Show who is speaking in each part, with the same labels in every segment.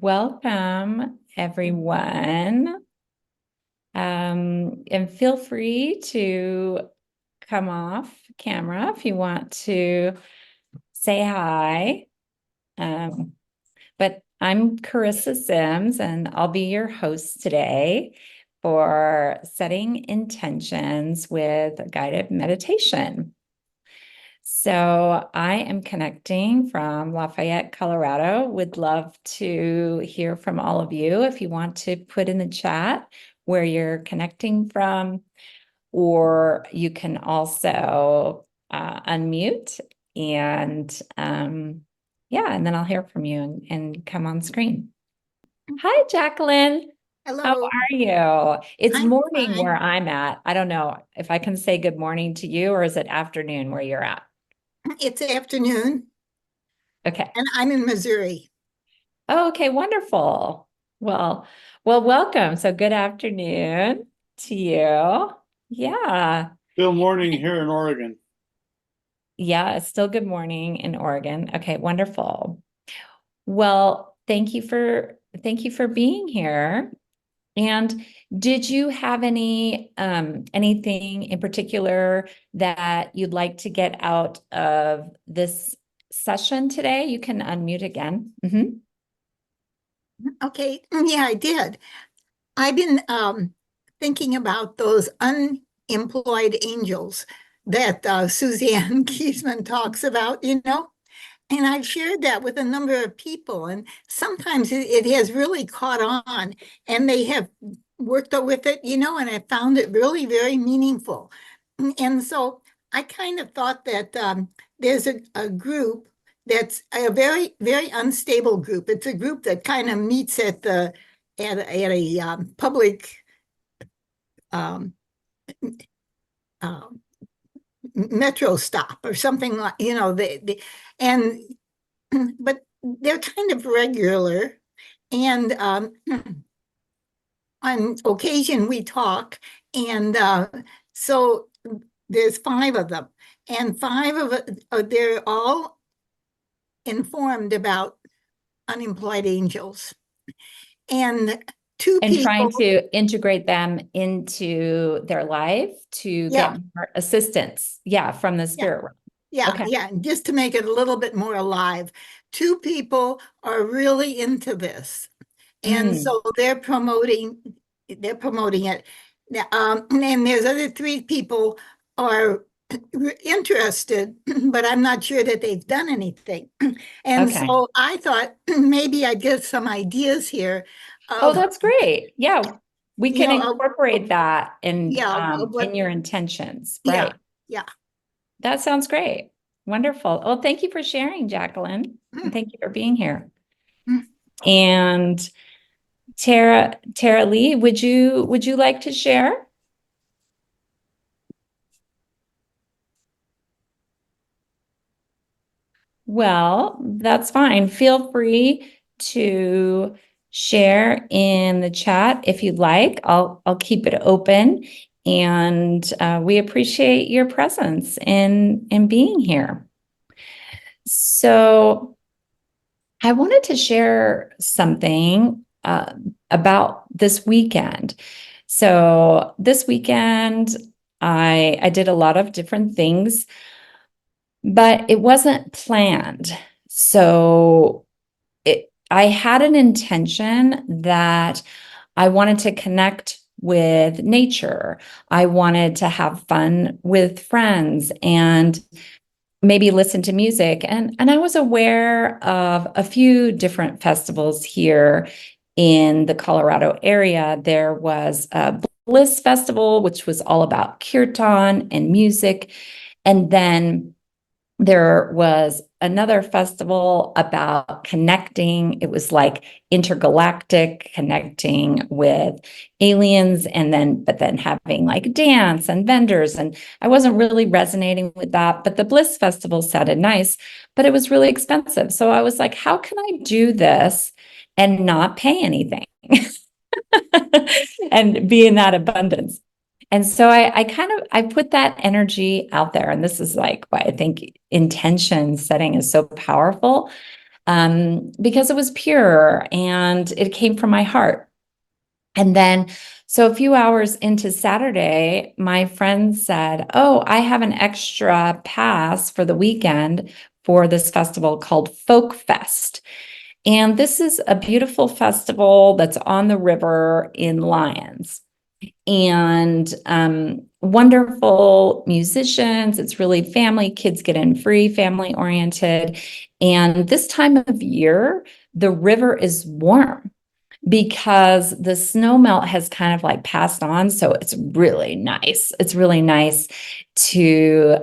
Speaker 1: Welcome, everyone. And feel free to come off camera if you want to say hi. But I'm Charissa Sims, and I'll be your host today for Setting Intentions with Guided Meditation. So I am connecting from Lafayette, Colorado. Would love to hear from all of you. If you want to put in the chat where you're connecting from, or you can also unmute and and then I'll hear from you and come on screen. Hi, Jacqueline. How
Speaker 2: Hello.
Speaker 1: are you? It's
Speaker 2: I'm
Speaker 1: morning
Speaker 2: fine.
Speaker 1: where I'm at. I don't know if I can say good morning to you, or is it afternoon where you're at?
Speaker 2: It's afternoon
Speaker 1: Okay.
Speaker 2: and I'm in Missouri.
Speaker 1: Oh, okay, wonderful. Well, welcome. So good afternoon to you. Yeah.
Speaker 3: Good morning here in Oregon.
Speaker 1: Yeah, it's still good morning in Oregon. Okay, wonderful. Well, thank you for being here. And did you have anything in particular that you'd like to get out of this session today? You can unmute again.
Speaker 2: Okay, yeah, I did. I've been thinking about those unemployed angels that Suzanne Kiesman talks about, and I've shared that with a number of people, and sometimes it has really caught on, and they have worked with it, and I found it really very meaningful. And so I kind of thought that there's a group that's a very, very unstable group. It's a group that kind of meets at a public um, uh, metro stop or something like, and but they're kind of regular. And on occasion we talk, and so there's five of them, and five of it, they're all informed about unemployed angels. And two
Speaker 1: And trying
Speaker 2: people,
Speaker 1: to integrate them into their life to
Speaker 2: yeah,
Speaker 1: get more assistance, from the
Speaker 2: yeah,
Speaker 1: spirit realm.
Speaker 2: yeah,
Speaker 1: Okay.
Speaker 2: yeah, just to make it a little bit more alive. Two people are really into this, and
Speaker 1: Mm.
Speaker 2: so they're promoting it. And there's other three people are interested, but I'm not sure that they've done anything. And
Speaker 1: Okay.
Speaker 2: so I thought maybe I'd get some ideas here
Speaker 1: Oh,
Speaker 2: of,
Speaker 1: that's great. Yeah, we
Speaker 2: you
Speaker 1: can
Speaker 2: know,
Speaker 1: incorporate that
Speaker 2: yeah,
Speaker 1: in
Speaker 2: what,
Speaker 1: your intentions.
Speaker 2: yeah,
Speaker 1: Right.
Speaker 2: yeah.
Speaker 1: That sounds great. Wonderful. Well, thank you for sharing, Jacqueline, and
Speaker 2: Mm,
Speaker 1: thank you for being here.
Speaker 2: mm.
Speaker 1: And Tara Lee, would you like to share? Well, that's fine. Feel free to share in the chat if you'd like. I'll keep it open, and we appreciate your presence in being here. So I wanted to share something about this weekend. So this weekend, I did a lot of different things, but it wasn't planned. So I had an intention that I wanted to connect with nature. I wanted to have fun with friends and maybe listen to music. And I was aware of a few different festivals here in the Colorado area. There was a Bliss Festival, which was all about kirtan and music. And then there was another festival about connecting. It was like intergalactic, connecting with aliens, but then having like dance and vendors. And I wasn't really resonating with that, but the Bliss Festival sounded nice, but it was really expensive. So I was like, how can I do this and not pay anything and be in that abundance? And so I put that energy out there. And this is like why I think intention setting is so powerful. because it was pure and it came from my heart. And then, so a few hours into Saturday, my friend said, "Oh, I have an extra pass for the weekend for this festival called Folk Fest. And this is a beautiful festival that's on the river in Lyons. And wonderful musicians. It's really family, kids get in free, family oriented. And this time of year, the river is warm because the snow melt has kind of like passed on. So it's really nice. It's really nice to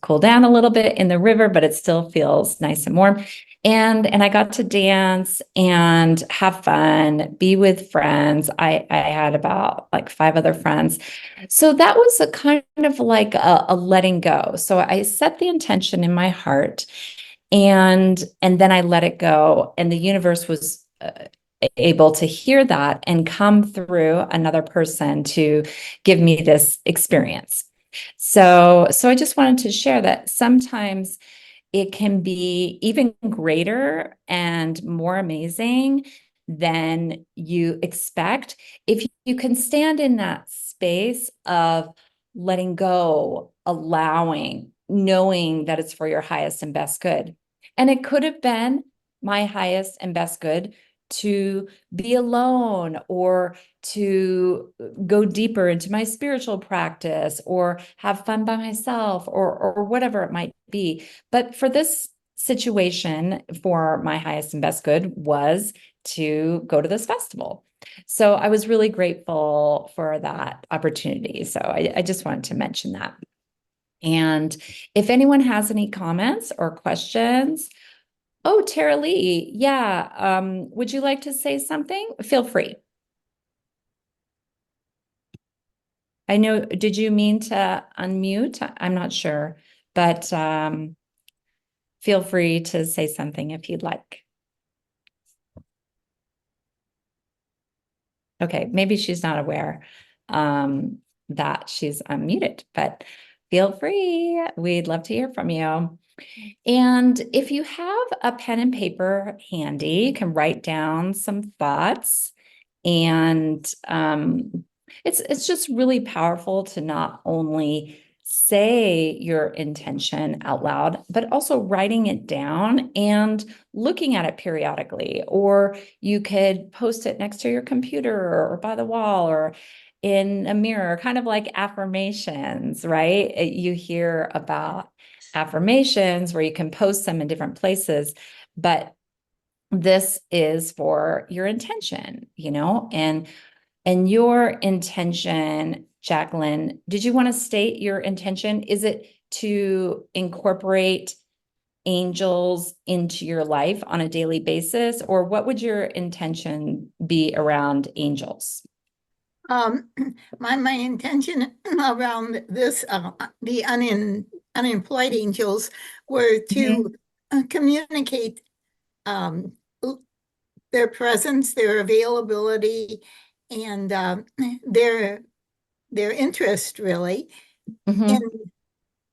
Speaker 1: cool down a little bit in the river, but it still feels nice and warm. And I got to dance and have fun, be with friends. I had about like 5 other friends. So that was a kind of like a letting go. So I set the intention in my heart and then I let it go. And the universe was able to hear that and come through another person to give me this experience. So I just wanted to share that sometimes it can be even greater and more amazing than you expect if you can stand in that space of letting go, allowing, knowing that it's for your highest and best good. And it could have been my highest and best good to be alone or to go deeper into my spiritual practice or have fun by myself or whatever it might be. But for this situation, for my highest and best good was to go to this festival. So I was really grateful for that opportunity. So I just wanted to mention that. And if anyone has any comments or questions, oh, Tara Lee, yeah. Would you like to say something? Feel free. I know, did you mean to unmute? I'm not sure, but feel free to say something if you'd like. Okay, maybe she's not aware that she's unmuted, but feel free. We'd love to hear from you. And if you have a pen and paper handy, you can write down some thoughts. And it's just really powerful to not only say your intention out loud, but also writing it down and looking at it periodically. Or you could post it next to your computer or by the wall or in a mirror, kind of like affirmations, right? You hear about affirmations where you can post them in different places, but this is for your intention, and your intention, Jacqueline, did you want to state your intention? Is it to incorporate angels into your life on a daily basis, or what would your intention be around angels?
Speaker 2: My intention around this, the unemployed angels, were to communicate their presence, their availability, and their interest really in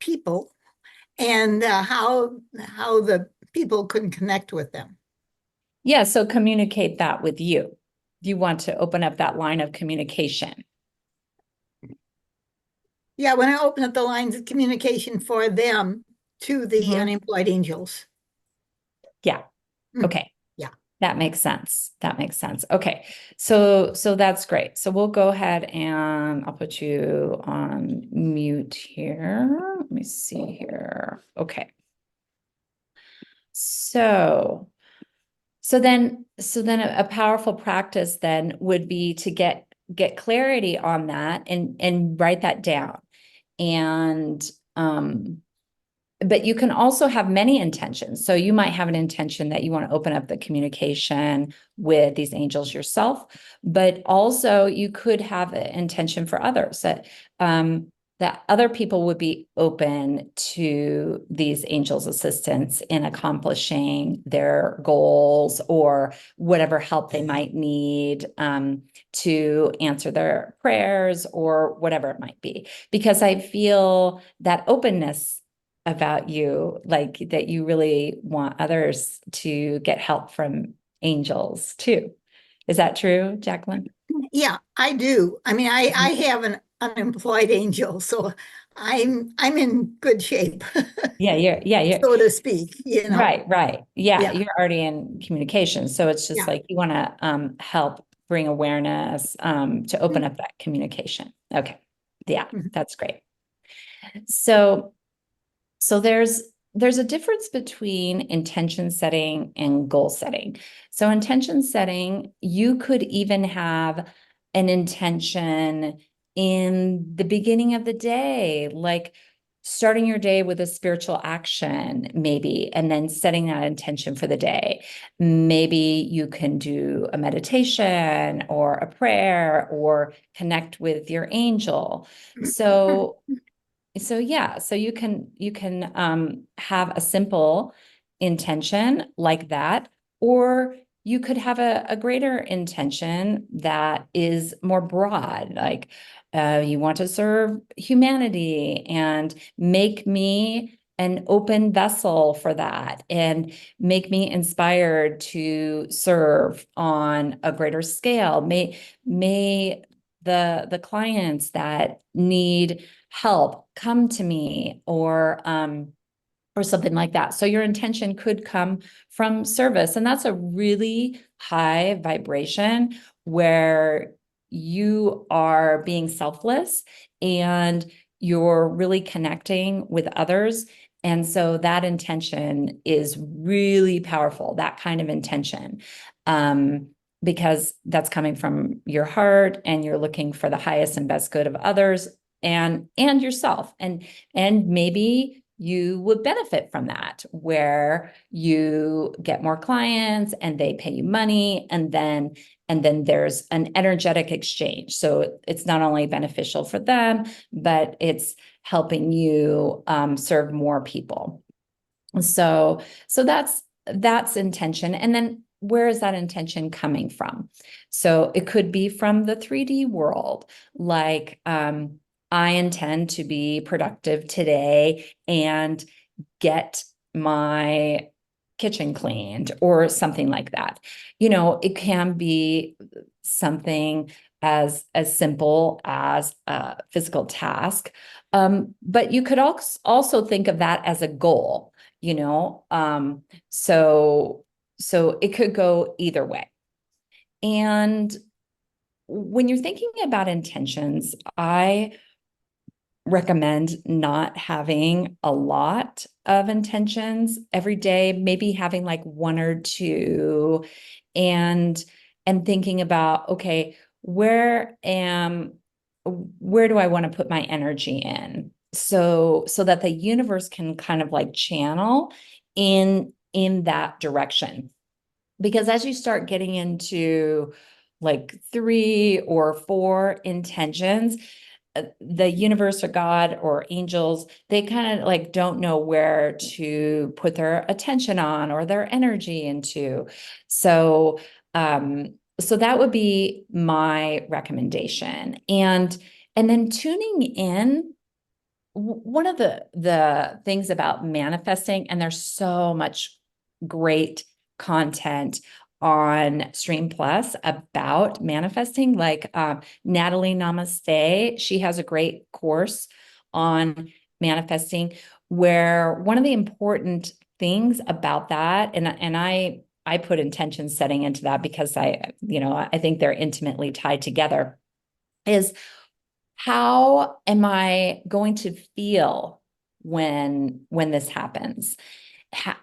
Speaker 2: people and how the people could connect with them.
Speaker 1: Yeah, so communicate that with you. You want to open up that line of communication.
Speaker 2: Yeah, when I open up the lines of communication for them to the unemployed angels.
Speaker 1: Yeah. Okay.
Speaker 2: Yeah.
Speaker 1: That makes sense. That makes sense. Okay. So that's great. So we'll go ahead and I'll put you on mute here. Let me see here. Okay. So then a powerful practice then would be to get clarity on that and write that down. And but you can also have many intentions. So you might have an intention that you want to open up the communication with these angels yourself, but also you could have an intention for others that other people would be open to these angels' assistance in accomplishing their goals or whatever help they might need to answer their prayers or whatever it might be. Because I feel that openness about you, like that you really want others to get help from angels too. Is that true, Jacqueline?
Speaker 2: Yeah, I do. I mean, I have an unemployed angel, so I'm in good shape,
Speaker 1: Yeah,
Speaker 2: so to speak, you know.
Speaker 1: right. Yeah,
Speaker 2: Yeah,
Speaker 1: you're already in communication. So it's just
Speaker 2: yeah.
Speaker 1: like you want to help bring awareness to open up that communication. Okay. Yeah,
Speaker 2: Mhm.
Speaker 1: that's great. So So there's a difference between intention setting and goal setting. So intention setting, you could even have an intention in the beginning of the day, like starting your day with a spiritual action, maybe, and then setting that intention for the day. Maybe you can do a meditation or a prayer or connect with your angel. So so you can have a simple intention like that, or you could have a greater intention that is more broad, like you want to serve humanity and make me an open vessel for that and make me inspired to serve on a greater scale. May the clients that need help come to me, or something like that. So your intention could come from service, and that's a really high vibration where you are being selfless and you're really connecting with others. And so that intention is really powerful, that kind of intention. Um, because that's coming from your heart and you're looking for the highest and best good of others and yourself. And maybe you would benefit from that, where you get more clients and they pay you money, and then there's an energetic exchange. So it's not only beneficial for them, but it's helping you serve more people. So that's intention. And then where is that intention coming from? So it could be from the 3D world, like I intend to be productive today and get my kitchen cleaned or something like that. It can be something as simple as a physical task. But you could also think of that as a goal, you know. So it could go either way. And when you're thinking about intentions, I recommend not having a lot of intentions every day, maybe having like one or two, and thinking about, okay, where do I want to put my energy in? So that the universe can kind of like channel in that direction. Because as you start getting into like 3 or 4 intentions, the universe or God or angels, they kind of like don't know where to put their attention on or their energy into. So that would be my recommendation. And then tuning in, one of the things about manifesting, and there's so much great content on Stream Plus about manifesting, like Natalie Namaste. She has a great course on manifesting, where one of the important things about that, and I put intention setting into that because I think they're intimately tied together, is how am I going to feel when this happens?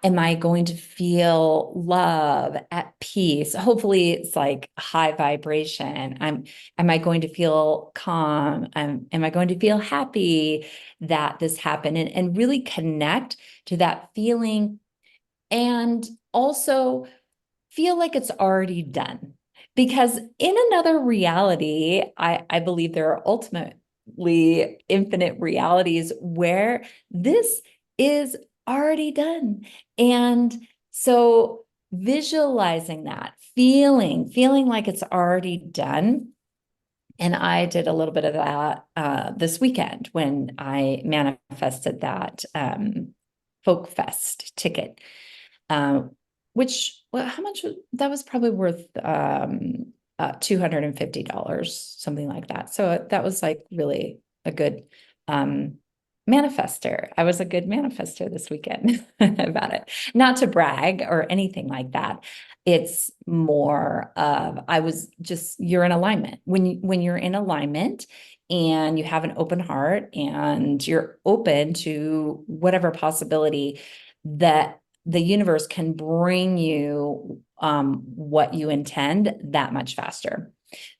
Speaker 1: Am I going to feel love, at peace? Hopefully it's like high vibration. Am I going to feel calm? Am I going to feel happy that this happened? And really connect to that feeling, and also feel like it's already done. Because in another reality, I believe there are ultimately infinite realities where this is already done. And so visualizing that, feeling like it's already done, And I did a little bit of that this weekend when I manifested that Folk Fest ticket, uh, which, well, how much that was probably worth $250, something like that. So that was like really a good manifester. I was a good manifester this weekend about it. Not to brag or anything like that. It's more of I was just you're in alignment. When you're in alignment and you have an open heart and you're open to whatever possibility that the universe can bring you what you intend that much faster.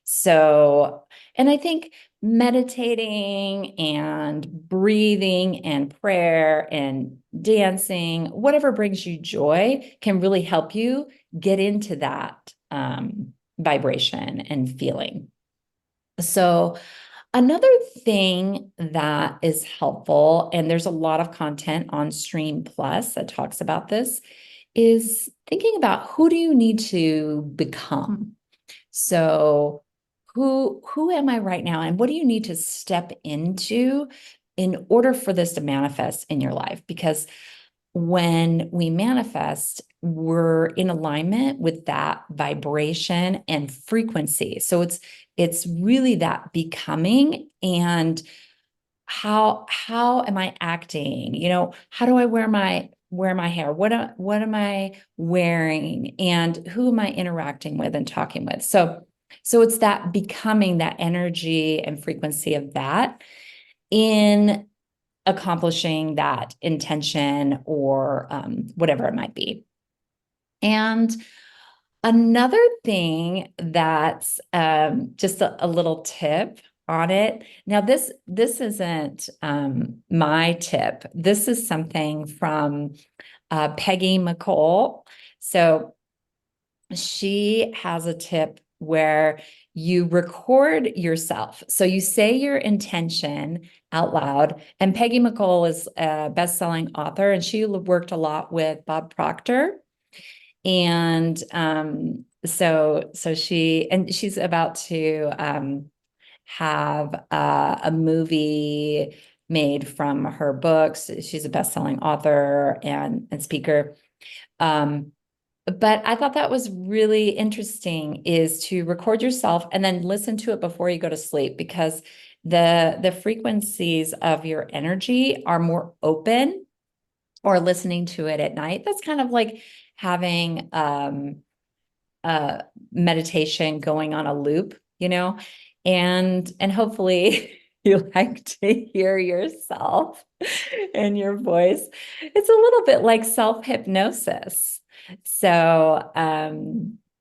Speaker 1: So, and I think meditating and breathing and prayer and dancing, whatever brings you joy, can really help you get into that vibration and feeling. So, another thing that is helpful, and there's a lot of content on Stream Plus that talks about this, is thinking about who do you need to become? So, who am I right now, and what do you need to step into in order for this to manifest in your life? Because when we manifest, we're in alignment with that vibration and frequency. So it's really that becoming and how am I acting? How do I wear my hair? What am I wearing? And who am I interacting with and talking with? So it's that becoming, that energy and frequency of that in accomplishing that intention or whatever it might be. And another thing that's just a little tip on it. Now, this isn't my tip. This is something from Peggy McColl. So she has a tip where you record yourself. So you say your intention out loud. And Peggy McColl is a best-selling author, and she worked a lot with Bob Proctor. And so she's about to have a movie made from her books. She's a best-selling author and speaker. But I thought that was really interesting, is to record yourself and then listen to it before you go to sleep, because the frequencies of your energy are more open, or listening to it at night. That's kind of like having meditation going on a loop, and hopefully you like to hear yourself and your voice. It's a little bit like self-hypnosis. So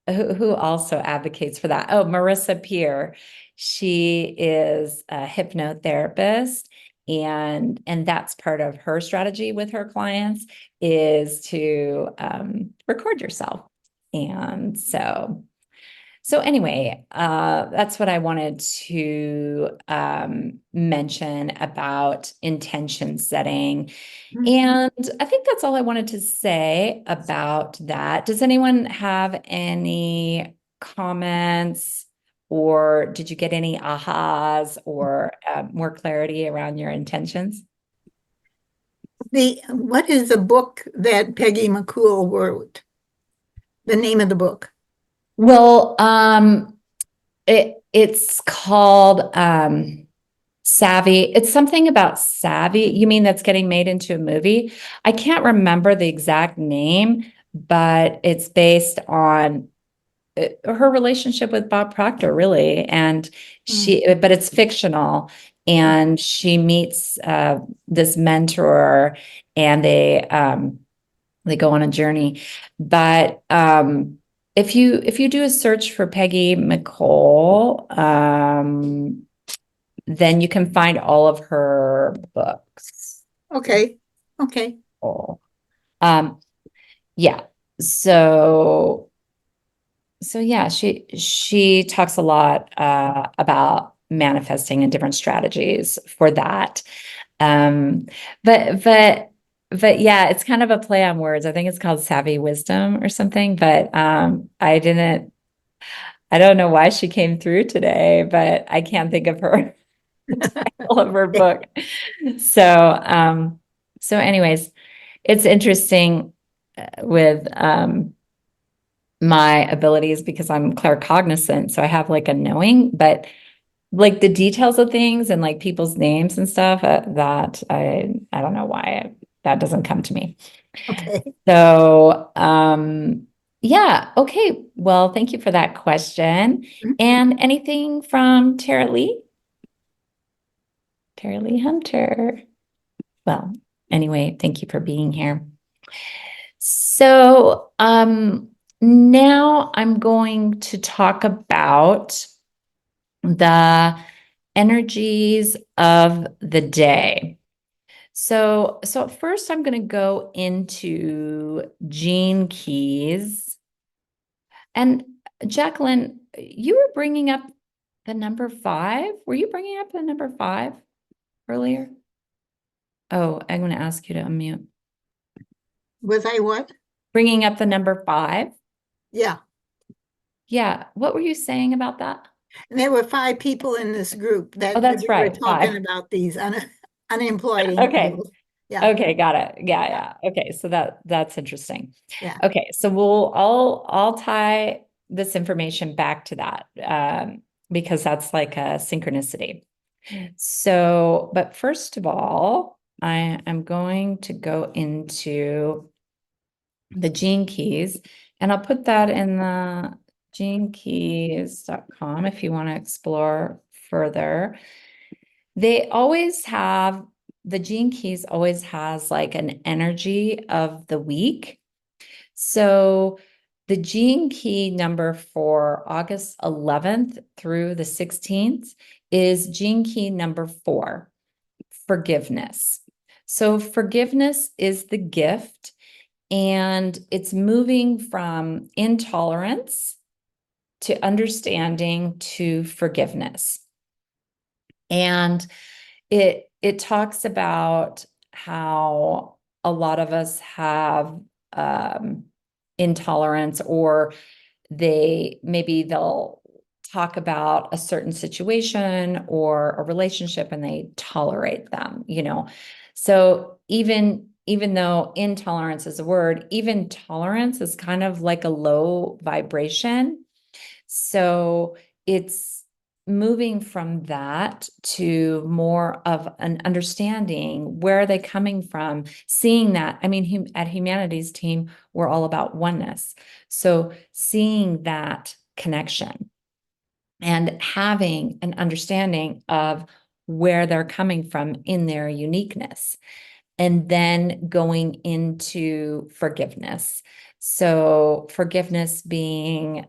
Speaker 1: who also advocates for that? Oh, Marissa Peer. She is a hypnotherapist, and that's part of her strategy with her clients, is to record yourself. And so anyway, that's what I wanted to mention about intention setting. And I think that's all I wanted to say about that. Does anyone have any comments, or did you get any ahas or more clarity around your intentions?
Speaker 2: What is the book that Peggy McCool wrote? The name of the book?
Speaker 1: Well, it's called Savvy. It's something about Savvy. You mean that's getting made into a movie? I can't remember the exact name, but it's based on her relationship with Bob Proctor, really. And but it's fictional. And she meets this mentor, and they go on a journey. But if you do a search for Peggy McColl, then you can find all of her books.
Speaker 2: Okay.
Speaker 1: Oh. Yeah. So yeah, she talks a lot about manifesting and different strategies for that. But yeah, it's kind of a play on words. I think it's called Savvy Wisdom or something, but I I don't know why she came through today, but I can't think of her title of her book. So anyways, it's interesting with my abilities because I'm claircognizant, so I have like a knowing, but like the details of things and like people's names and stuff that I don't know why that doesn't come to me.
Speaker 2: Okay.
Speaker 1: So yeah, okay. Well, thank you for that question. And anything from Tara Lee? Tara Lee Hunter. Well, anyway, thank you for being here. So now I'm going to talk about the energies of the day. So at first I'm going to go into Gene Keys. And Jacqueline, you were bringing up the number 5. Were you bringing up the number 5 earlier? Oh, I'm going to ask you to unmute.
Speaker 2: Was I what?
Speaker 1: Bringing up the number 5.
Speaker 2: Yeah.
Speaker 1: Yeah. What were you saying about that?
Speaker 2: And there were 5 people in this group that
Speaker 1: Oh, that's
Speaker 2: we were
Speaker 1: right.
Speaker 2: talking
Speaker 1: 5.
Speaker 2: about these unemployed
Speaker 1: Okay.
Speaker 2: angels. Yeah.
Speaker 1: Okay, got it. Yeah. Okay, so that's interesting.
Speaker 2: Yeah.
Speaker 1: Okay, so I'll tie this information back to that because that's like a synchronicity. So, but first of all, I am going to go into the Gene Keys, and I'll put that in the genekeys.com if you want to explore further. They always have, the Gene Keys always has like an energy of the week. So the Gene Key number for August 11th through the 16th is Gene Key number 4, forgiveness. So forgiveness is the gift, and it's moving from intolerance to understanding to forgiveness. And it talks about how a lot of us have intolerance, or they'll talk about a certain situation or a relationship and they tolerate them, So even though intolerance is a word, even tolerance is kind of like a low vibration. So it's moving from that to more of an understanding. Where are they coming from? Seeing that, I mean, at Humanities Team, we're all about oneness. So seeing that connection and having an understanding of where they're coming from in their uniqueness, and then going into forgiveness. So forgiveness being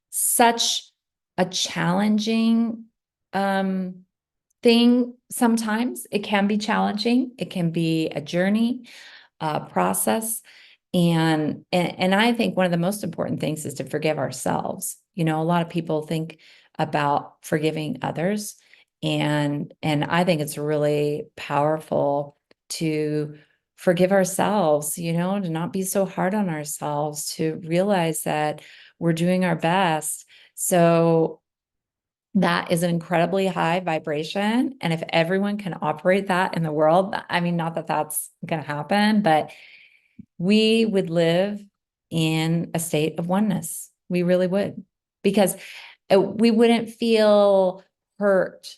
Speaker 1: such a challenging thing. Sometimes it can be challenging. It can be a journey, process. And I think one of the most important things is to forgive ourselves. A lot of people think about forgiving others. And I think it's really powerful to forgive ourselves, to not be so hard on ourselves, to realize that we're doing our best. So that is an incredibly high vibration. And if everyone can operate that in the world, I mean, not that that's going to happen, but we would live in a state of oneness. We really would, because we wouldn't feel hurt,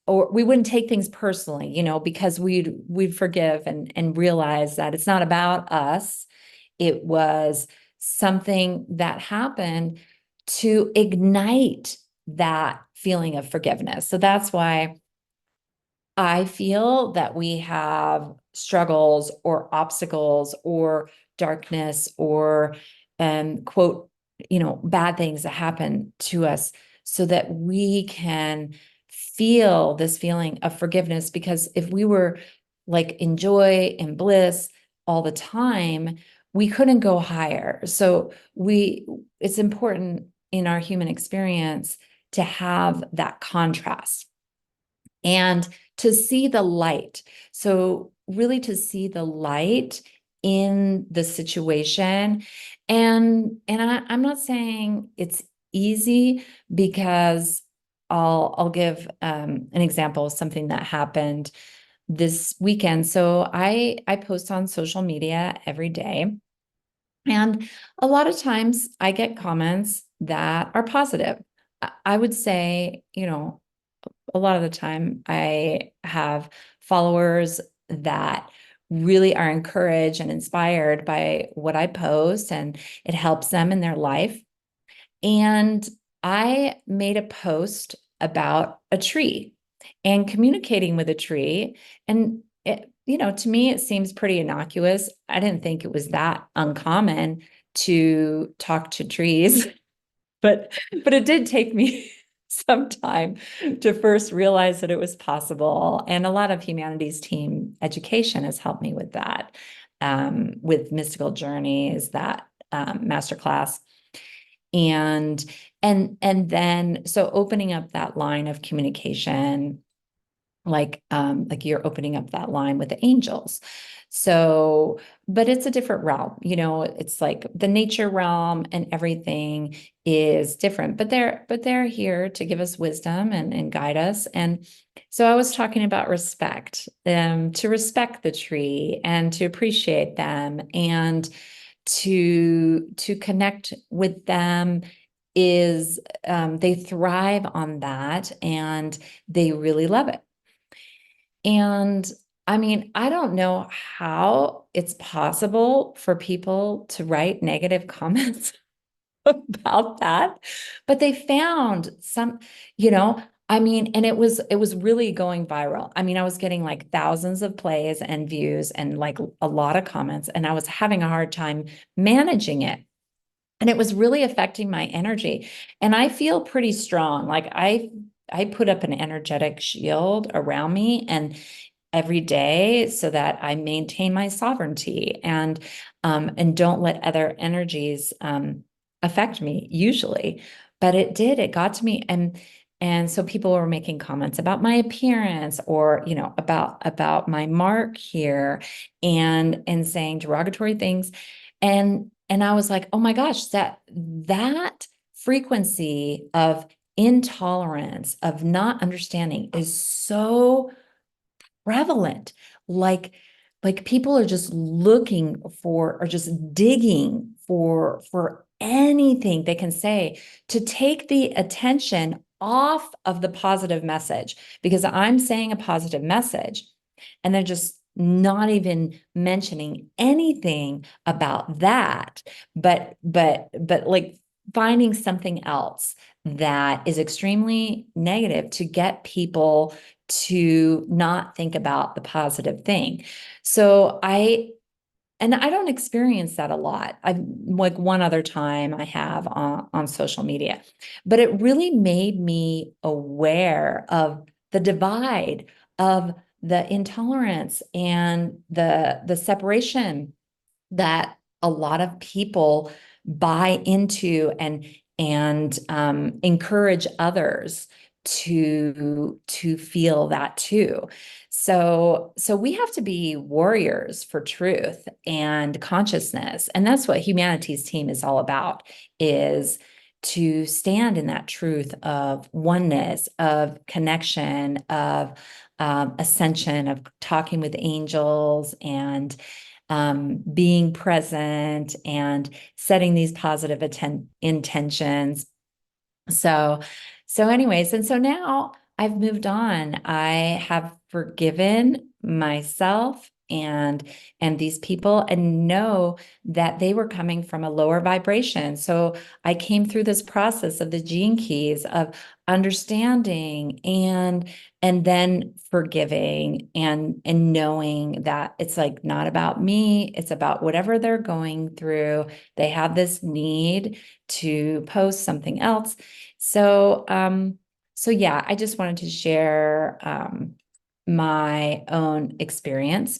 Speaker 1: or we wouldn't take things personally, because we'd forgive and realize that it's not about us. It was something that happened to ignite that feeling of forgiveness. So that's why I feel that we have struggles or obstacles or darkness or quote, bad things that happen to us, so that we can feel this feeling of forgiveness. Because if we were like in joy and bliss all the time, we couldn't go higher. So it's important in our human experience to have that contrast and to see the light. So really to see the light in the situation. And I'm not saying it's easy because I'll give an example of something that happened this weekend. So I post on social media every day, and a lot of times I get comments that are positive. I would say, a lot of the time I have followers that really are encouraged and inspired by what I post, and it helps them in their life. And I made a post about a tree and communicating with a tree. And to me, it seems pretty innocuous. I didn't think it was that uncommon to talk to trees, but it did take me some time to first realize that it was possible. And a lot of humanities team education has helped me with that, with Mystical Journeys, that masterclass. And then so opening up that line of communication, like you're opening up that line with the angels. So, but it's a different realm, it's like the nature realm and everything is different, but they're here to give us wisdom and guide us. And so I was talking about respect, to respect the tree and to appreciate them, and to connect with them is, they thrive on that and they really love it. And I mean, I don't know how it's possible for people to write negative comments about that, but they found some, I mean, and it was really going viral. I mean, I was getting like thousands of plays and views and like a lot of comments, and I was having a hard time managing it. And it was really affecting my energy. And I feel pretty strong. Like I put up an energetic shield around me and every day so that I maintain my sovereignty and don't let other energies affect me usually. But it got to me. And so people were making comments about my appearance, or about my mark here, and saying derogatory things. And I was like, oh my gosh, that frequency of intolerance, of not understanding, is so prevalent. Like people are just looking for, or just digging for anything they can say to take the attention off of the positive message, because I'm saying a positive message and they're just not even mentioning anything about that, but like finding something else that is extremely negative to get people to not think about the positive thing. So I don't experience that a lot. I like one other time I have on social media, but it really made me aware of the divide, of the intolerance and the separation that a lot of people buy into, and encourage others to feel that too. So we have to be warriors for truth and consciousness, and that's what Humanities Team is all about, is to stand in that truth of oneness, of connection, of ascension, of talking with angels, and being present and setting these positive intentions. So, so anyways, and so now I've moved on. I have forgiven myself and these people, and know that they were coming from a lower vibration. So I came through this process of the gene keys of understanding and then forgiving, and knowing that it's like not about me, it's about whatever they're going through. They have this need to post something else. So yeah, I just wanted to share my own experience.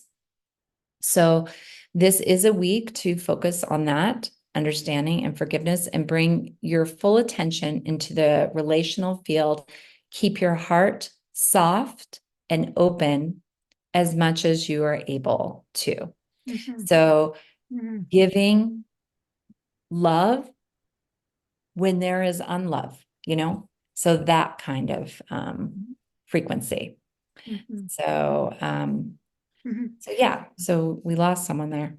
Speaker 1: So this is a week to focus on that understanding and forgiveness, and bring your full attention into the relational field. Keep your heart soft and open as much as you are able to.
Speaker 2: Mhm.
Speaker 1: So
Speaker 2: Mhm.
Speaker 1: giving love when there is unlove, so that kind of frequency.
Speaker 2: Mhm.
Speaker 1: So
Speaker 2: Mhm.
Speaker 1: yeah, so we lost someone there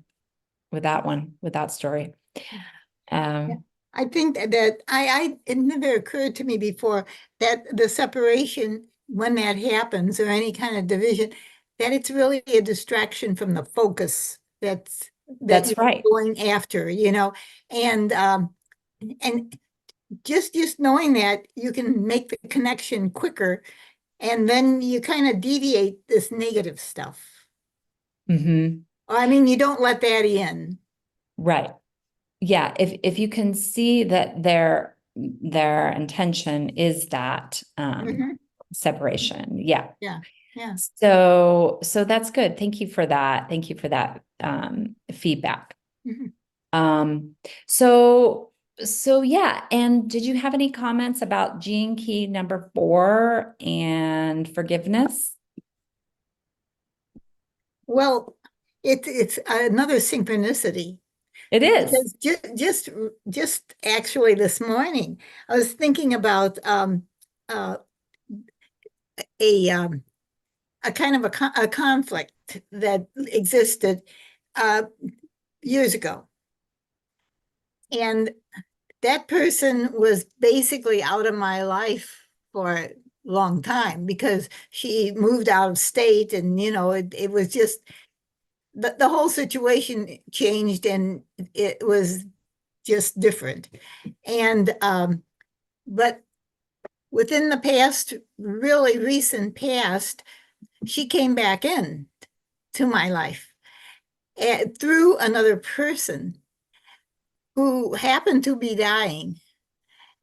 Speaker 1: with that story.
Speaker 2: Yeah. I think that it never occurred to me before that the separation, when that happens, or any kind of division, that it's really a distraction from the focus that
Speaker 1: That's
Speaker 2: you're
Speaker 1: right.
Speaker 2: going after, and just knowing that you can make the connection quicker, and then you kind of deviate this negative stuff.
Speaker 1: Hmm.
Speaker 2: I mean, you don't let that in.
Speaker 1: Right. Yeah, if you can see that their intention is that
Speaker 2: Mhm.
Speaker 1: separation. Yeah.
Speaker 2: Yeah, yeah.
Speaker 1: So that's good. Thank you for that. Thank you for that feedback.
Speaker 2: Mhm.
Speaker 1: Um, so yeah, and did you have any comments about gene key number 4 and forgiveness?
Speaker 2: Well, it's another synchronicity,
Speaker 1: It is.
Speaker 2: because just actually this morning I was thinking about uh, a a kind of a conflict that existed uh, years ago, and that person was basically out of my life for a long time because she moved out of state, and it was just the whole situation changed, and it was just different. And but within the past, really recent past, she came back in to my life, through another person who happened to be dying.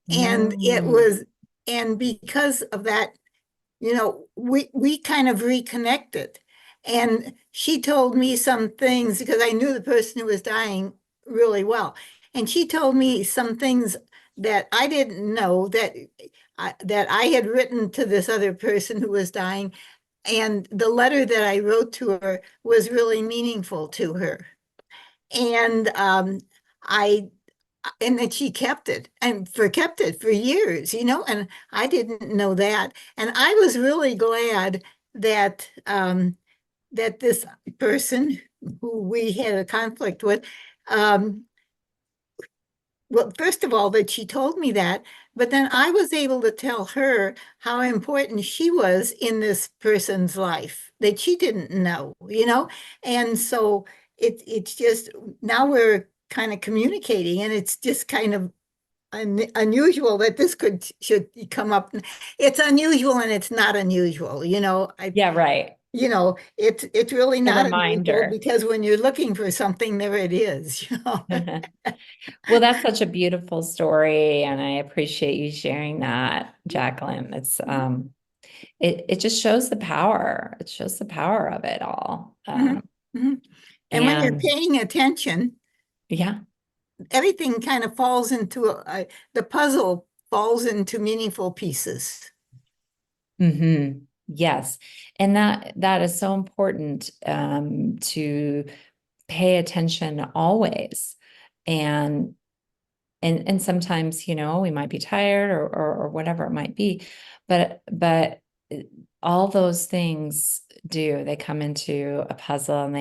Speaker 2: And it
Speaker 1: Mm.
Speaker 2: was, and because of that, we kind of reconnected. And she told me some things because I knew the person who was dying really well. And she told me some things that I didn't know, that I had written to this other person who was dying. And the letter that I wrote to her was really meaningful to her. And I and then she kept it, and kept it for years, and I didn't know that. And I was really glad that that this person who we had a conflict with, um, well, first of all, that she told me that, but then I was able to tell her how important she was in this person's life that she didn't know. And so it's just, now we're kind of communicating, and it's just kind of unusual that this should come up. It's unusual, and it's not unusual.
Speaker 1: Yeah, right.
Speaker 2: It's really
Speaker 1: A
Speaker 2: not unusual,
Speaker 1: reminder.
Speaker 2: because when you're looking for something, there it is.
Speaker 1: Well, that's such a beautiful story, and I appreciate you sharing that, Jacqueline. It just shows the power. It shows the power of it all.
Speaker 2: Mhm, mhm. And when you're
Speaker 1: And
Speaker 2: paying attention,
Speaker 1: yeah.
Speaker 2: everything kind of falls into the puzzle falls into meaningful pieces.
Speaker 1: Yes. And that is so important to pay attention always. And and sometimes, we might be tired or whatever it might be, but all those things they come into a puzzle, and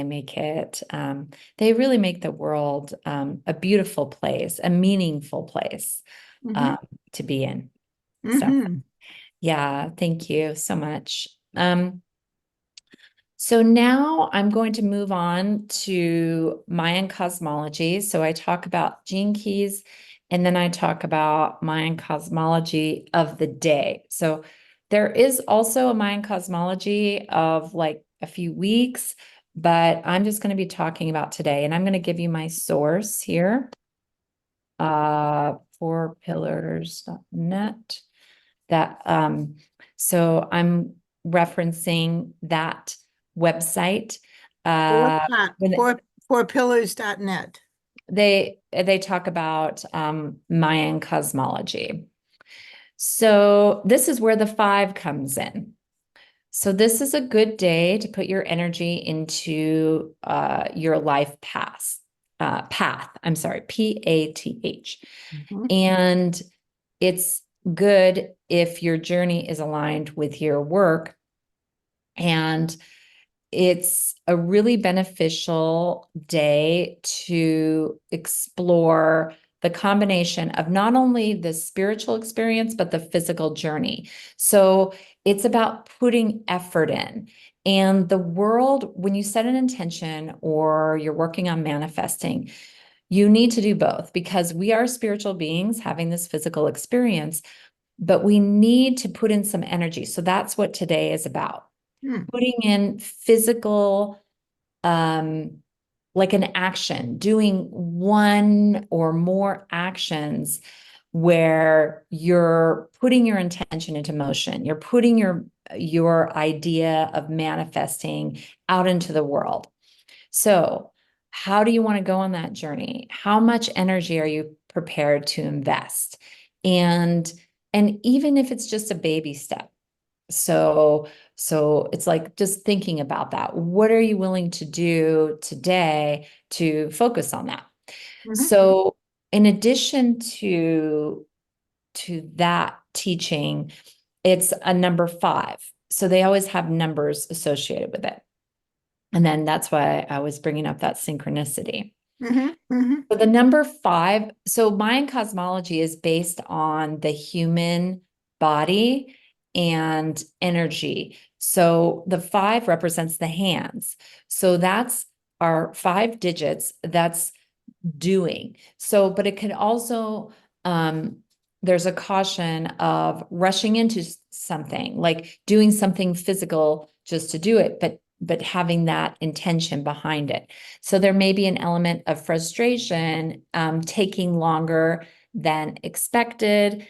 Speaker 1: they really make the world a beautiful place, a meaningful place
Speaker 2: Mhm,
Speaker 1: um, to be in. So
Speaker 2: mhm.
Speaker 1: yeah, thank you so much. So now I'm going to move on to Mayan cosmology. So I talk about gene keys, and then I talk about Mayan cosmology of the day. So there is also a Mayan cosmology of like a few weeks, but I'm just going to be talking about today. And I'm going to give you my source here, fourpillars.net. So I'm referencing that website.
Speaker 2: What's
Speaker 1: Uh,
Speaker 2: that?
Speaker 1: when
Speaker 2: Fourpillars.net.
Speaker 1: they talk about Mayan cosmology. So this is where the 5 comes in. So this is a good day to put your energy into your life path. path. I'm sorry, PATH.
Speaker 2: Mhm.
Speaker 1: And it's good if your journey is aligned with your work. And it's a really beneficial day to explore the combination of not only the spiritual experience, but the physical journey. So it's about putting effort in. And the world, when you set an intention or you're working on manifesting, you need to do both because we are spiritual beings having this physical experience, but we need to put in some energy. So that's what today is about.
Speaker 2: Mm.
Speaker 1: Putting in physical, um, like an action, doing one or more actions where you're putting your intention into motion. You're putting your idea of manifesting out into the world. So, how do you want to go on that journey? How much energy are you prepared to invest? And even if it's just a baby step. So it's like just thinking about that. What are you willing to do today to focus on that?
Speaker 2: Mhm.
Speaker 1: So in addition to that teaching, it's a number 5. So they always have numbers associated with it. And then that's why I was bringing up that synchronicity.
Speaker 2: Mhm. Mhm.
Speaker 1: So the number 5, so Mayan cosmology is based on the human body and energy. So the 5 represents the hands. So that's our 5 digits. That's doing. So, but it can also, there's a caution of rushing into something, like doing something physical just to do it, but having that intention behind it. So there may be an element of frustration, taking longer than expected.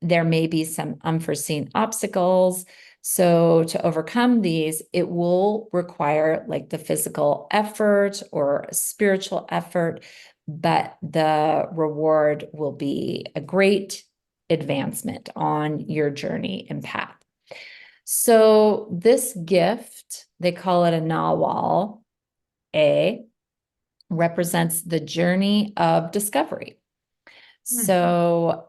Speaker 1: There may be some unforeseen obstacles. So to overcome these, it will require like the physical effort or a spiritual effort, but the reward will be a great advancement on your journey and path. So this gift, they call it a nawal, A, represents the journey of discovery.
Speaker 2: Mm.
Speaker 1: So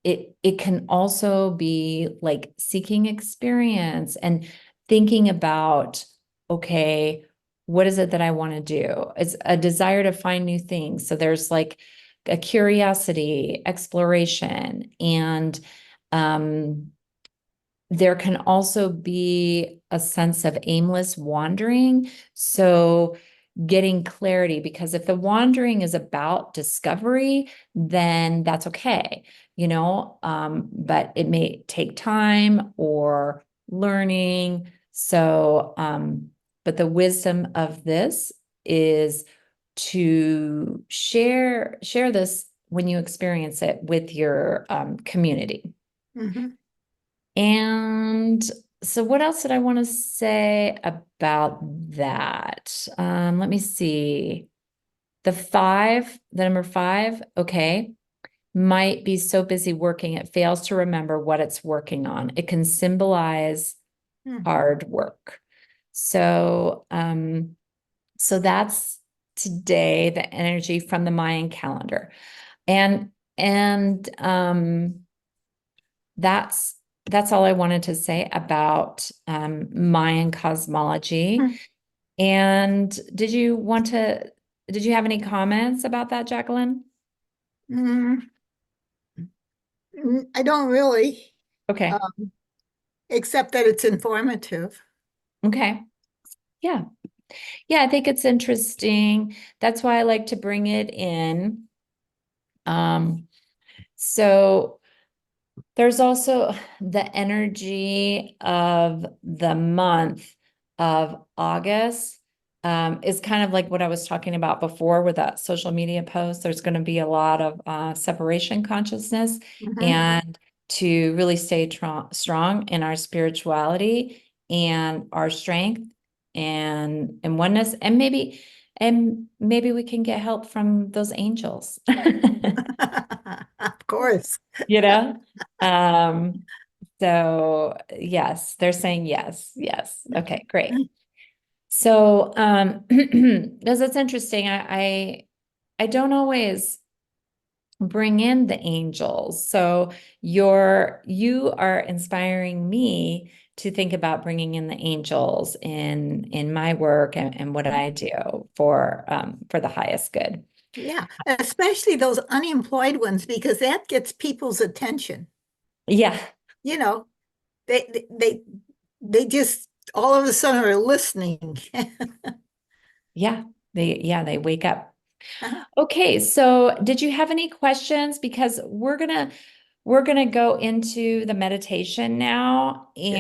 Speaker 1: it can also be like seeking experience and thinking about, okay, what is it that I want to do? It's a desire to find new things. So there's like a curiosity, exploration, and um, there can also be a sense of aimless wandering. So getting clarity, because if the wandering is about discovery, then that's okay, but it may take time or learning. So, but the wisdom of this is to share this when you experience it with your community.
Speaker 2: Mhm.
Speaker 1: And so what else did I want to say about that? Let me see. The number 5, okay, might be so busy working, it fails to remember what it's working on. It can symbolize
Speaker 2: Mm.
Speaker 1: hard work. So that's today, the energy from the Mayan calendar. And that's that's all I wanted to say about Mayan cosmology.
Speaker 2: Mm.
Speaker 1: And did you have any comments about that, Jacqueline?
Speaker 2: Mm. I don't really,
Speaker 1: Okay.
Speaker 2: um, except that it's informative.
Speaker 1: Okay. Yeah. Yeah, I think it's interesting. That's why I like to bring it in. Um, so there's also the energy of the month of August, is kind of like what I was talking about before with that social media post. There's going to be a lot of separation consciousness,
Speaker 2: Mhm.
Speaker 1: and to really stay strong in our spirituality and our strength and oneness, and maybe we can get help from those angels.
Speaker 2: Of course.
Speaker 1: you know um so yes, they're saying yes, okay, great. So, because it's interesting, I don't always bring in the angels. So you are inspiring me to think about bringing in the angels in my work and what I do for the highest good.
Speaker 2: Yeah, especially those unemployed ones, because that gets people's attention.
Speaker 1: Yeah,
Speaker 2: You know, they just all of a sudden are listening.
Speaker 1: they wake up. Okay, so did you have any questions? Because we're gonna go into the meditation now,
Speaker 2: Sure,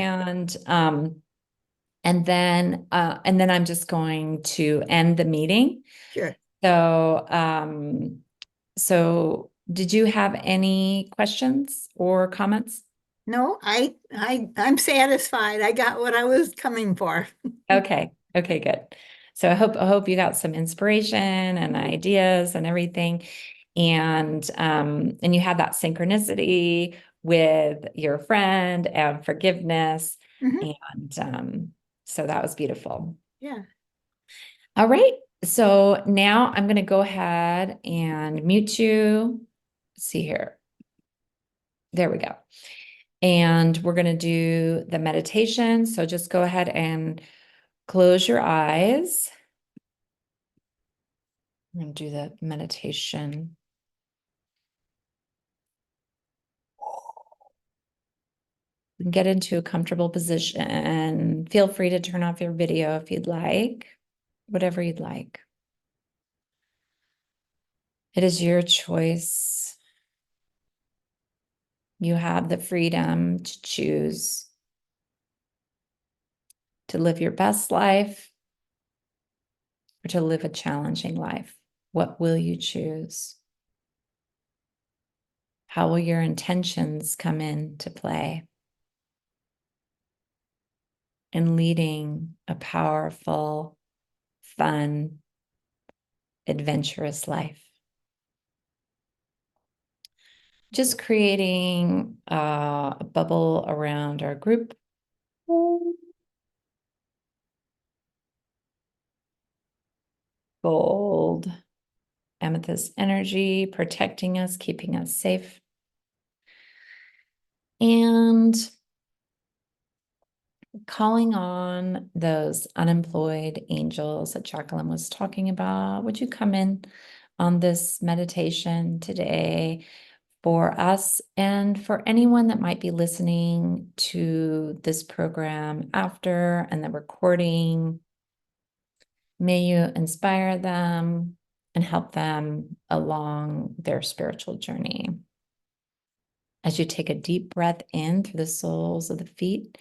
Speaker 1: and then I'm just going to end the meeting.
Speaker 2: sure.
Speaker 1: So did you have any questions or comments?
Speaker 2: No, I'm satisfied. I got what I was coming for.
Speaker 1: Okay, okay, good. So I hope you got some inspiration and ideas and everything. And you had that synchronicity with your friend and forgiveness.
Speaker 2: Mhm.
Speaker 1: And so that was beautiful.
Speaker 2: Yeah.
Speaker 1: All right. So now I'm going to go ahead and mute you. Let's see here. There we go. And we're going to do the meditation. So just go ahead and close your eyes. I'm going to do the meditation. Get into a comfortable position. Feel free to turn off your video if you'd like, whatever you'd like. It is your choice. You have the freedom to choose to live your best life or to live a challenging life. What will you choose? How will your intentions come into play in leading a powerful, fun, adventurous life? Just creating a bubble around our group. Gold, amethyst energy, protecting us, keeping us safe. And calling on those unemployed angels that Jacqueline was talking about. Would you come in on this meditation today for us and for anyone that might be listening to this program after and the recording? May you inspire them and help them along their spiritual journey. As you take a deep breath in through the soles of the feet,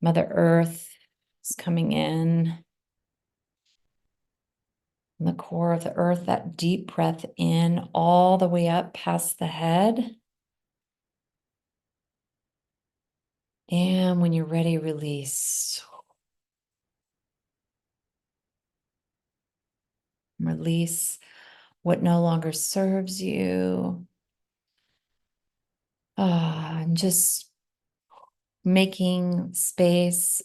Speaker 1: Mother Earth is coming in the core of the earth, that deep breath in all the way up past the head. And when you're ready, release. Release what no longer serves you. And just making space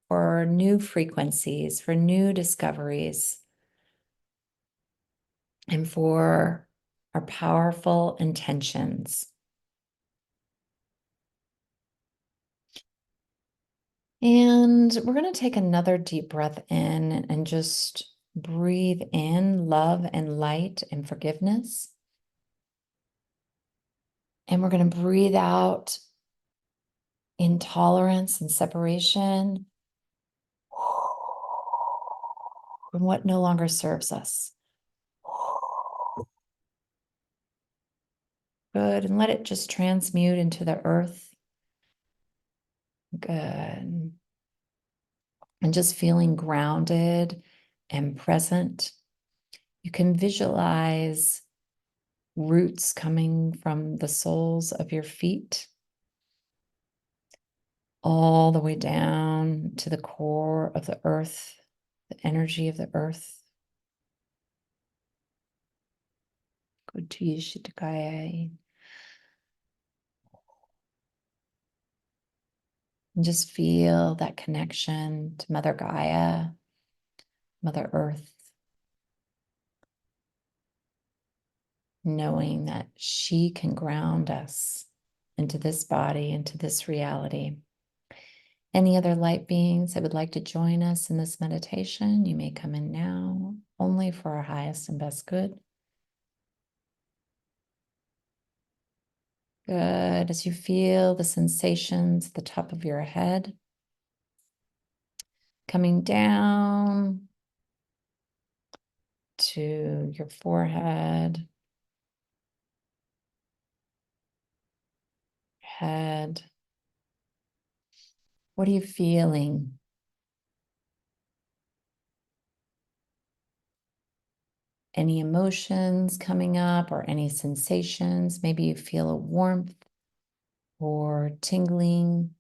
Speaker 1: for new frequencies, for new discoveries, and for our powerful intentions. And we're going to take another deep breath in and just breathe in love and light and forgiveness. And we're going to breathe out intolerance and separation from what no longer serves us. Good. And let it just transmute into the earth. Good. And just feeling grounded and present. You can visualize roots coming from the soles of your feet all the way down to the core of the earth, the energy of the earth. Go to Yeshitakaya. And just feel that connection to Mother Gaia. Mother Earth, knowing that she can ground us into this body, into this reality. Any other light beings that would like to join us in this meditation, you may come in now, only for our highest and best good. Good. As you feel the sensations at the top of your head, coming down to your forehead, head. What are you feeling? Any emotions coming up or any sensations? Maybe you feel a warmth or tingling,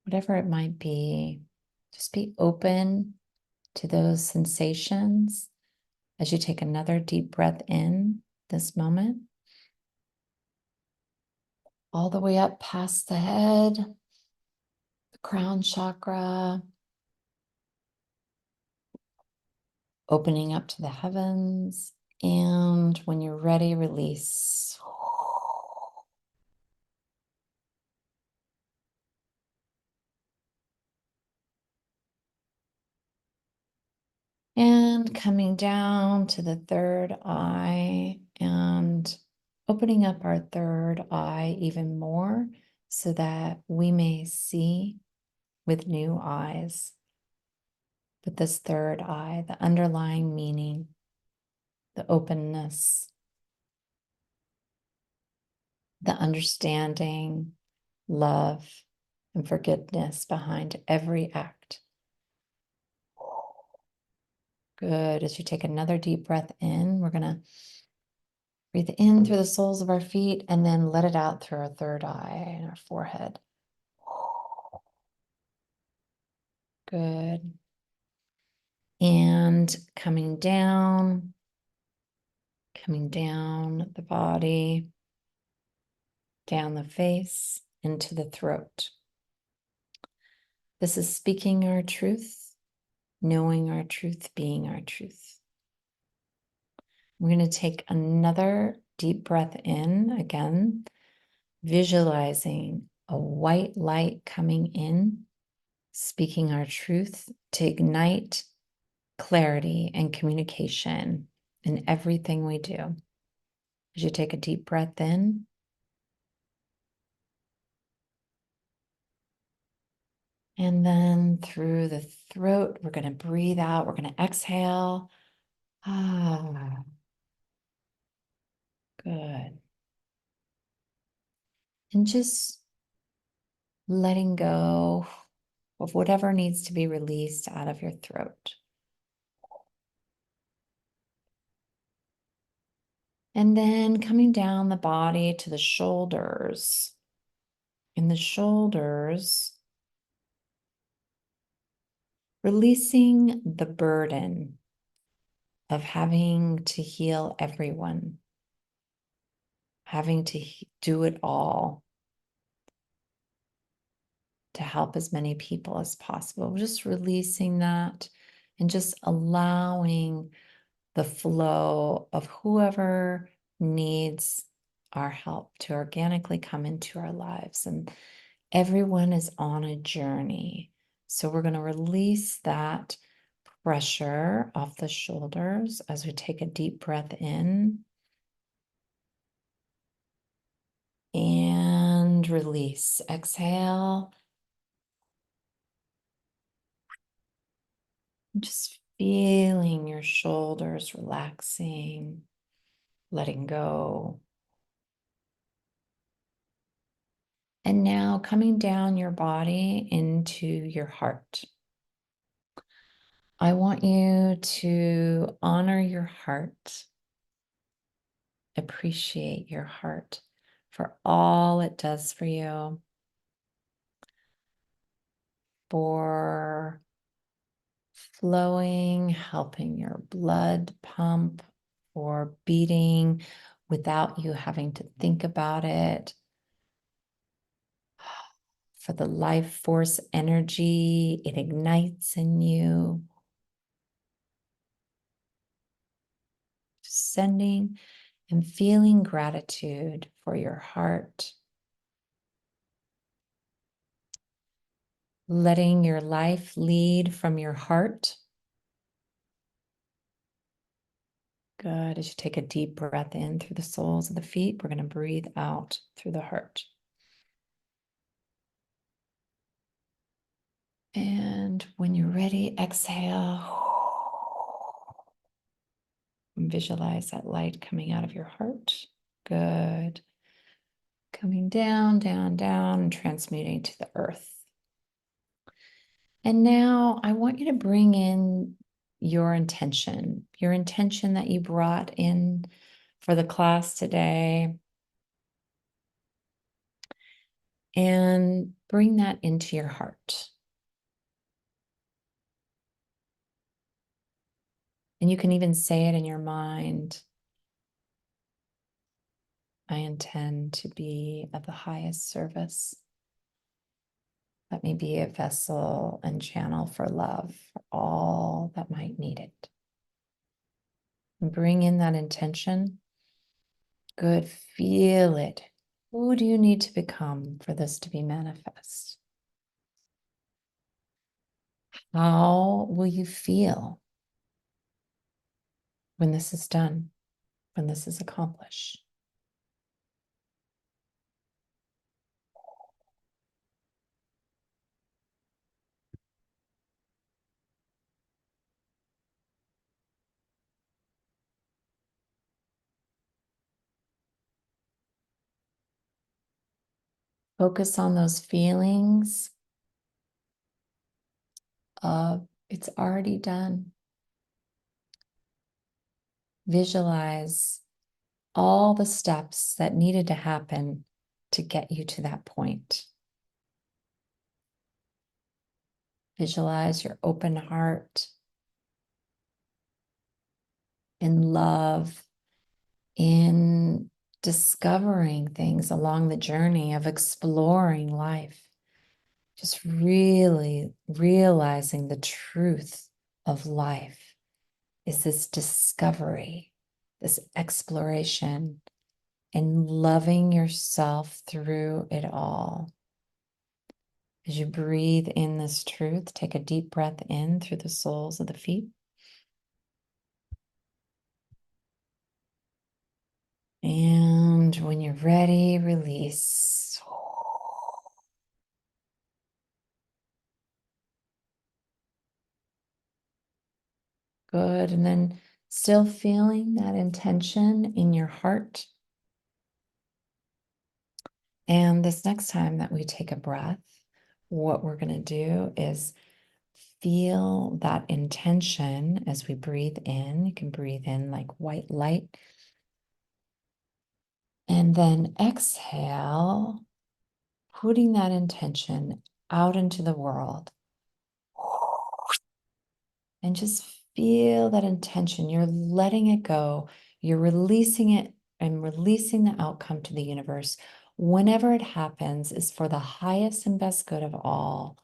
Speaker 1: whatever it might be. Just be open to those sensations as you take another deep breath in this moment, all the way up past the head, the crown chakra, opening up to the heavens. And when you're ready, release. And coming down to the third eye and opening up our third eye even more so that we may see with new eyes. But this third eye, the underlying meaning, the openness, the understanding, love, and forgiveness behind every act. Good. As you take another deep breath in, we're going to breathe in through the soles of our feet and then let it out through our third eye and our forehead. Good. And coming down the body, down the face, into the throat. This is speaking our truth, knowing our truth, being our truth. We're going to take another deep breath in again, visualizing a white light coming in, speaking our truth to ignite clarity and communication in everything we do. As you take a deep breath in, and then through the throat, we're going to breathe out. We're going to exhale. Ah, good. And just letting go of whatever needs to be released out of your throat. And then coming down the body to the shoulders. In the shoulders, releasing the burden of having to heal everyone, having to do it all to help as many people as possible. Just releasing that and just allowing the flow of whoever needs our help to organically come into our lives. And everyone is on a journey. So we're going to release that pressure off the shoulders as we take a deep breath in and release. Exhale. Just feeling your shoulders relaxing, letting go. And now coming down your body into your heart. I want you to honor your heart, appreciate your heart for all it does for you, for flowing, helping your blood pump, for beating without you having to think about it, for the life force energy it ignites in you, sending and feeling gratitude for your heart. Letting your life lead from your heart. Good. As you take a deep breath in through the soles of the feet, we're going to breathe out through the heart. And when you're ready, exhale. And visualize that light coming out of your heart. Good. Coming down, down, down, and transmuting to the earth. And now I want you to bring in your intention that you brought in for the class today. And bring that into your heart. And you can even say it in your mind. I intend to be of the highest service. Let me be a vessel and channel for love for all that might need it. And bring in that intention. Good. Feel it. Who do you need to become for this to be manifest? How will you feel when this is done, when this is accomplished? Focus on those feelings of it's already done. Visualize all the steps that needed to happen to get you to that point. Visualize your open heart in love, in discovering things along the journey of exploring life. Just really realizing the truth of life is this discovery, this exploration, and loving yourself through it all. As you breathe in this truth, take a deep breath in through the soles of the feet. And when you're ready, release. Good. And then still feeling that intention in your heart. And this next time that we take a breath, what we're going to do is feel that intention as we breathe in. You can breathe in like white light. And then exhale, putting that intention out into the world. And just feel that intention. You're letting it go. You're releasing it and releasing the outcome to the universe. Whenever it happens is for the highest and best good of all.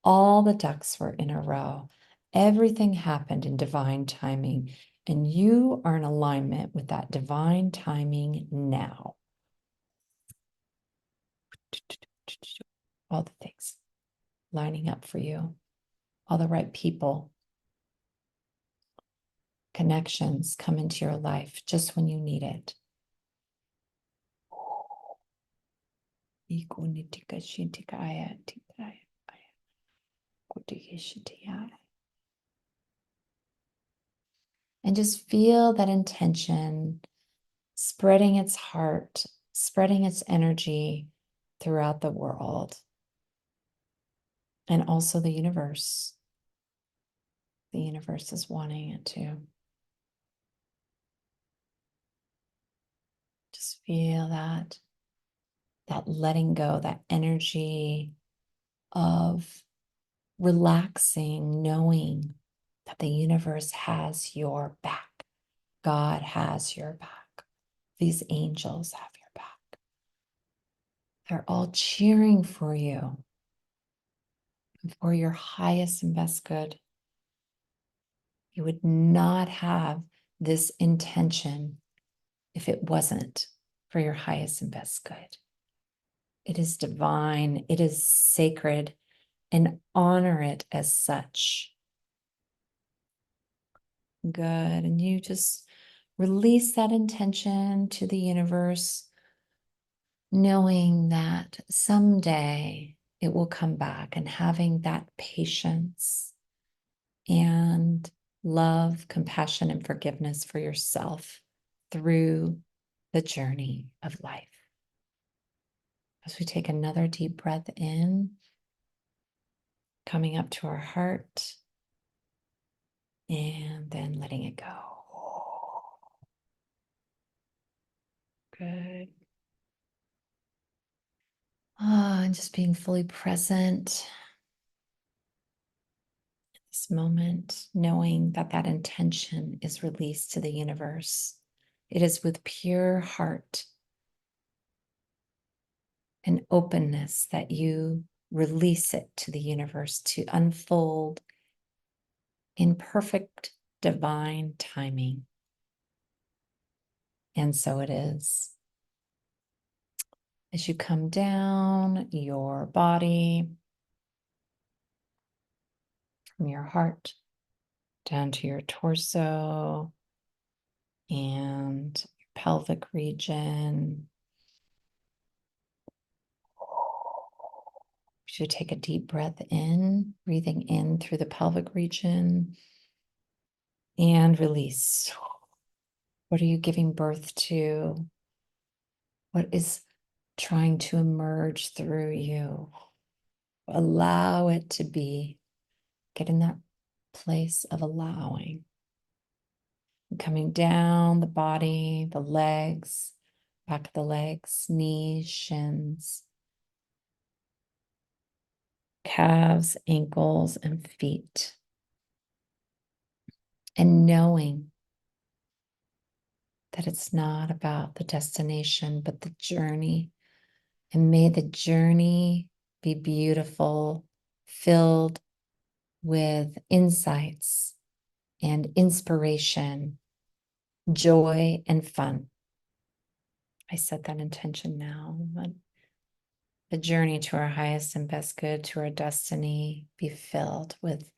Speaker 1: All the ducks were in a row. Everything happened in divine timing. And you are in alignment with that divine timing now. All the things lining up for you. All the right people. Connections come into your life just when you need it. And just feel that intention spreading its heart, spreading its energy throughout the world and also the universe. The universe is wanting it to. Just feel that letting go, that energy of relaxing, knowing that the universe has your back. God has your back. These angels have your back. They're all cheering for you and for your highest and best good. You would not have this intention if it wasn't for your highest and best good. It is divine, it is sacred, and honor it as such. Good. And you just release that intention to the universe, knowing that someday it will come back, and having that patience and love, compassion, and forgiveness for yourself through the journey of life. As we take another deep breath in, coming up to our heart, and then letting it go. Good. And just being fully present in this moment, knowing that that intention is released to the universe. It is with pure heart and openness that you release it to the universe to unfold in perfect divine timing. And so it is. As you come down your body, from your heart down to your torso and your pelvic region, you should take a deep breath in, breathing in through the pelvic region, and release. What are you giving birth to? What is trying to emerge through you? Allow it to be. Get in that place of allowing. Coming down the body, the legs, back of the legs, knees, shins, calves, ankles, and feet. And knowing that it's not about the destination, but the journey. And may the journey be beautiful, filled with insights and inspiration, joy, and fun. I set that intention now. Let the journey to our highest and best good, to our destiny, be filled with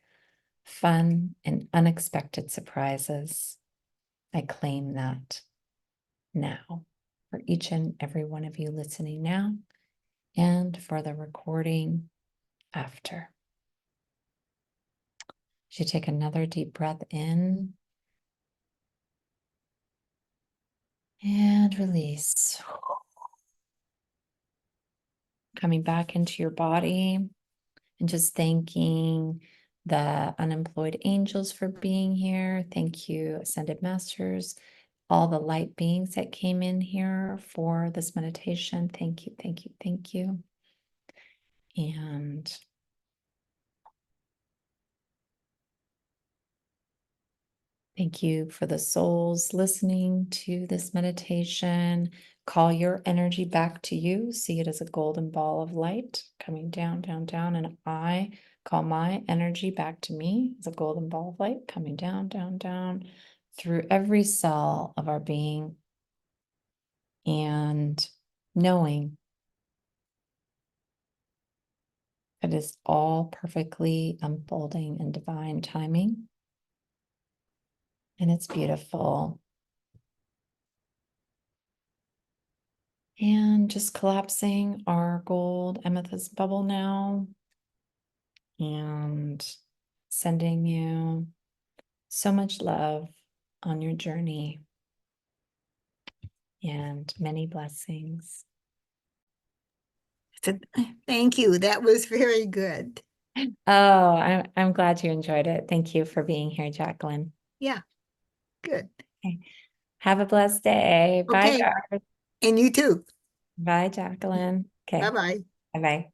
Speaker 1: fun and unexpected surprises. I claim that now for each and every one of you listening now, and for the recording after. You take another deep breath in and release. Coming back into your body and just thanking the unemployed angels for being here. Thank you, Ascended Masters, all the light beings that came in here for this meditation. Thank you, thank you, thank you. And thank you for the souls listening to this meditation. Call your energy back to you. See it as a golden ball of light coming down, down, down. And I call my energy back to me as a golden ball of light coming down, down, down through every cell of our being. And knowing it is all perfectly unfolding in divine timing. And it's beautiful. And just collapsing our gold amethyst bubble now. And sending you so much love on your journey. And many blessings.
Speaker 2: Thank you. That was very good.
Speaker 1: Oh, I'm glad you enjoyed it. Thank you for being here, Jacqueline.
Speaker 2: Yeah, good.
Speaker 1: Okay. Have a blessed day. Bye,
Speaker 2: Okay.
Speaker 1: guys.
Speaker 2: And you too.
Speaker 1: Bye, Jacqueline. Okay.
Speaker 2: Bye-bye.
Speaker 1: Bye-bye.